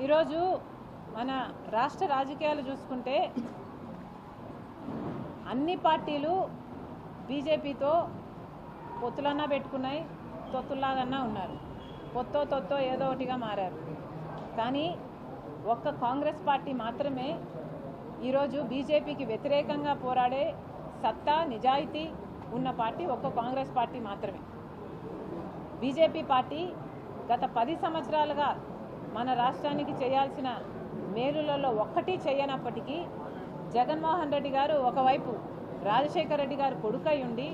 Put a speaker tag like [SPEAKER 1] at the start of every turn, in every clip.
[SPEAKER 1] ఈరోజు మన రాష్ట్ర రాజకీయాలు చూసుకుంటే అన్ని పార్టీలు బీజేపీతో పొత్తులన్నా పెట్టుకున్నాయి, తొత్తుల్లాగన్నా ఉన్నారు. తొత్తో ఏదో ఒకటిగా మారారు. కానీ ఒక్క కాంగ్రెస్ పార్టీ మాత్రమే ఈరోజు బీజేపీకి వ్యతిరేకంగా పోరాడే సత్తా, నిజాయితీ ఉన్న పార్టీ ఒక్క కాంగ్రెస్ పార్టీ మాత్రమే. బీజేపీ పార్టీ గత 10 సంవత్సరాలుగా మన రాష్ట్రానికి చేయాల్సిన మేలులలో ఒక్కటి చేయనప్పటికీ జగన్మోహన్ రెడ్డి గారు ఒకవైపు రాజశేఖర రెడ్డి గారు కొడుకై ఉండి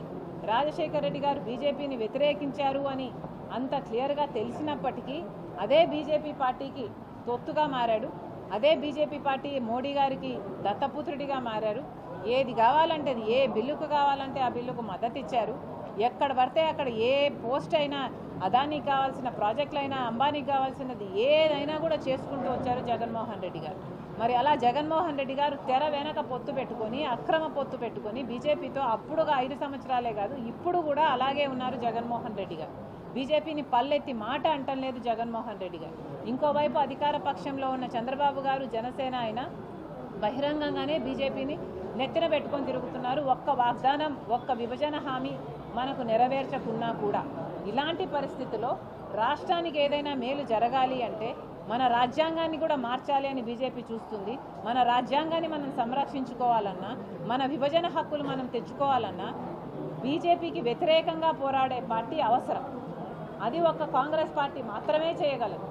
[SPEAKER 1] రాజశేఖర రెడ్డి గారు బీజేపీని వ్యతిరేకించారు అని అంత క్లియర్గా తెలిసినప్పటికీ అదే బీజేపీ పార్టీకి తొత్తుగా మారాడు. అదే బీజేపీ పార్టీ మోడీ గారికి దత్తపుత్రుడిగా మారారు. ఏది కావాలంటే అది, ఏ బిల్లుకు కావాలంటే ఆ బిల్లుకు మద్దతు ఇచ్చారు. ఎక్కడ పడితే అక్కడ ఏ పోస్ట్ అయినా, అదానికి కావాల్సిన ప్రాజెక్టులైనా, అంబానీకి కావాల్సినది ఏదైనా కూడా చేసుకుంటూ వచ్చారు జగన్మోహన్ రెడ్డి గారు. మరి అలా జగన్మోహన్ రెడ్డి గారు తెర వెనక పొత్తు పెట్టుకొని, అక్రమ పొత్తు పెట్టుకొని బీజేపీతో అప్పుడుగా 5 సంవత్సరాలే కాదు ఇప్పుడు కూడా అలాగే ఉన్నారు జగన్మోహన్ రెడ్డి గారు. బీజేపీని పల్లెత్తి మాట అంటం లేదు జగన్మోహన్ రెడ్డి గారు. ఇంకోవైపు అధికార పక్షంలో ఉన్న చంద్రబాబు గారు, జనసేన అయినా బహిరంగంగానే బీజేపీని నెత్తిన పెట్టుకొని తిరుగుతున్నారు. ఒక్క వాగ్దానం, ఒక్క విభజన హామీ మనకు నెరవేర్చకున్నా కూడా. ఇలాంటి పరిస్థితుల్లో రాష్ట్రానికి ఏదైనా మేలు జరగాలి అంటే మన రాజ్యాంగాన్ని కూడా మార్చాలి అని బీజేపీ చూస్తుంది. మన రాజ్యాంగాన్ని మనం సంరక్షించుకోవాలన్నా, మన విభజన హక్కులు మనం తెచ్చుకోవాలన్నా బీజేపీకి వ్యతిరేకంగా పోరాడే పార్టీ అవసరం. అది ఒక్క కాంగ్రెస్ పార్టీ మాత్రమే చేయగలదు.